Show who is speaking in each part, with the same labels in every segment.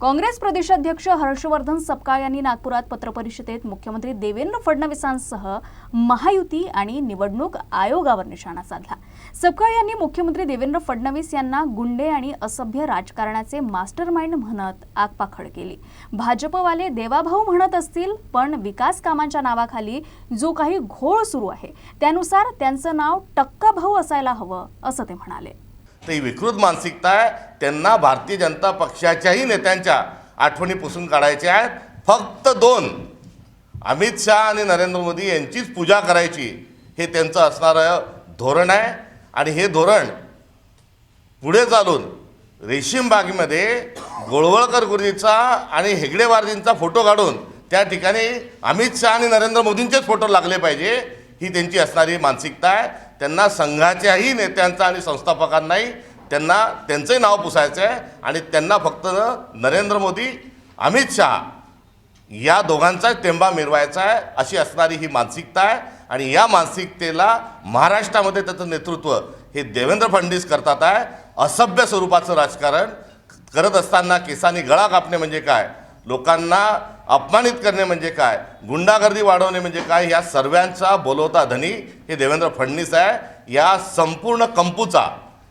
Speaker 1: काँग्रेस प्रदेशाध्यक्ष हर्षवर्धन सपकाळ यांनी नागपुरात पत्रपरिषदेत मुख्यमंत्री देवेंद्र फडणवीसांसह महायुती आणि निवडणूक आयोगावर निशाणा साधला। सपकाळ यांनी मुख्यमंत्री देवेंद्र फडणवीस यांना गुंडे आणि असभ्य राजकारणाचे मास्टरमाइंड म्हणत आगपाखड केली। भाजपवाले देवाभाऊ म्हणत असतील, पण विकास कामांच्या नावाखाली जो काही घोळ सुरू आहे त्यानुसार त्यांचं नाव टक्का भाऊ असायला हवं असं ते म्हणाले।
Speaker 2: ही विकृत मानसिकता आहे। त्यांना भारतीय जनता पक्षाच्याही नेत्यांच्या आठवणी पुसून काढायच्या आहेत। फक्त दोन, अमित शाह आणि नरेंद्र मोदी यांचीच पूजा करायची, हे त्यांचं असणारं धोरण आहे। आणि हे धोरण पुढे चालून रेशीमबागेमध्ये गोळवळकर गुरुजीचा आणि हेगडेवारजींचा फोटो काढून त्या ठिकाणी अमित शाह आणि नरेंद्र मोदींचेच फोटो लागले पाहिजे, ही त्यांची असणारी मानसिकता आहे। त्यांना संघाच्याही नेत्यांचा आणि संस्थापकांनाही त्यांना त्यांचे नाव पुसायचं आहे आणि त्यांना फक्त नरेंद्र मोदी, अमित शाह या दोघांचा टेंबा मिरवायचा आहे, अशी असणारी ही मानसिकता आहे। आणि या मानसिकतेला महाराष्ट्रामध्ये त्याचं नेतृत्व हे देवेंद्र फडणवीस करतात आहे। असभ्य स्वरूपाचं राजकारण करत असताना केसांनी गळा कापणे म्हणजे काय, लोकांना अपमानित करणे म्हणजे काय, गुंडागर्दी वाढवणे म्हणजे काय, या सर्वांचा बोलवता धनी हे देवेंद्र फडणवीस आहे। या संपूर्ण कंपूचा,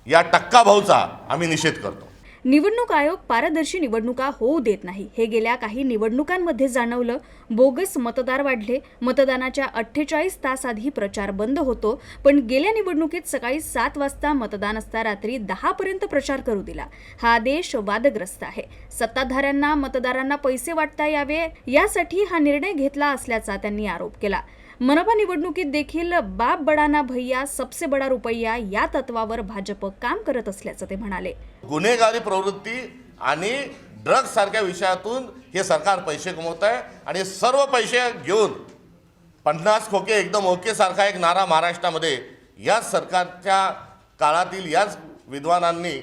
Speaker 2: या टक्का भाऊचा आम्ही निषेध करतो।
Speaker 1: निवडणूक आयोग पारदर्शी निवडणुका होऊ देत नाही, हे गेल्या काही निवडणुकांमध्ये जाणवलं। बोगस मतदार वाढले। मतदानाच्या 48 तास आधी प्रचार बंद होतो, पण गेल्या निवडणुकीत सकाळी 7 वाजता मतदान असता रात्री 10 पर्यंत प्रचार करू दिला। हा आदेश वादग्रस्त आहे। सत्ताधाऱ्यांना मतदारांना पैसे वाटता यावे यासाठी हा निर्णय घेतला असल्याचा त्यांनी आरोप केला। मनपा निवडणुकीत देखील बाप बडाना भैया सबसे बडा रुपया या तत्वावर भाजप काम करत असल्याचं ते म्हणाले।
Speaker 2: गुन्हेगारी प्रवृत्ती आणि ड्रग्ज सारख्या विषयातून हे सरकार पैसे कमवत आहे आणि सर्व पैसे घेऊन 50 खोके एकदम ओके सारखा एक नारा महाराष्ट्रामध्ये याच सरकारच्या काळातील याच विद्वानांनी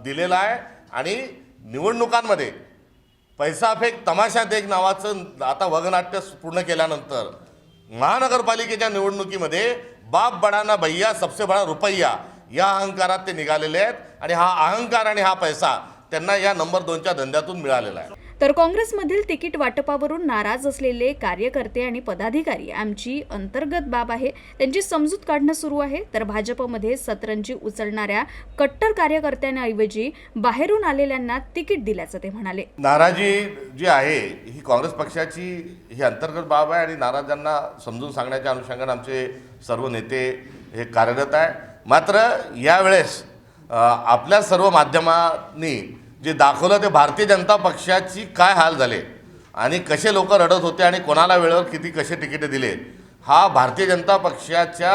Speaker 2: दिलेला आहे। आणि निवडणुकांमध्ये पैसा फेक तमाशा देख नावाचं आता वगनाट्य पूर्ण केल्यानंतर महानगरपालिकेच्या निवडणुकीमध्ये बाप बडाना भैया सबसे बडा रुपया या अहंकारात ते निघालेले आहेत आणि हा अहंकार आणि हा पैसा त्यांना या नंबर 2च्या धंद्यातून मिळालेला आहे।
Speaker 1: तर काँग्रेसमधील तिकीट वाटपावरून नाराज असलेले कार्यकर्ते आणि पदाधिकारी आमची अंतर्गत बाब आहे, त्यांची समजूत काढणं सुरू आहे। तर भाजपमध्ये सतरंजी उचलणाऱ्या कट्टर कार्यकर्त्यांऐवजी बाहेरून आलेल्यांना तिकीट दिल्याचं ते म्हणाले।
Speaker 2: नाराजी जी आहे ही काँग्रेस पक्षाची ही अंतर्गत बाब आहे आणि नाराजांना समजून सांगण्याच्या अनुषंगाने आमचे सर्व नेते हे कार्यरत आहे। मात्र यावेळेस आपल्या सर्व माध्यमांनी जे दाखवलं ते भारतीय जनता पक्षाची काय हाल झाले आणि कसे लोक रडत होते आणि कोणाला वेळेवर किती कसे तिकीट दिले, हा भारतीय जनता पक्षाच्या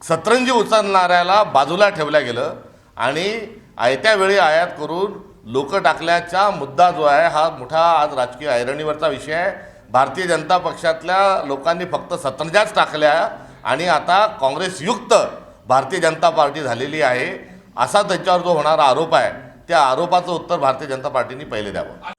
Speaker 2: सतरंजी उचलणाऱ्याला बाजूला ठेवलं गेलं आणि आयत्या वेळी आयात करून लोक टाकल्याचा मुद्दा जो आहे हा मोठा आज राजकीय ऐरणीवरचा विषय आहे। भारतीय जनता पक्षातल्या लोकांनी फक्त सतरंजाच टाकल्या आणि आता काँग्रेसयुक्त भारतीय जनता पार्टी झालेली आहे, असा त्यांच्यावर जो होणारा आरोप आहे त्या आरोपाचं उत्तर भारतीय जनता पार्टीने पहिले द्यावं।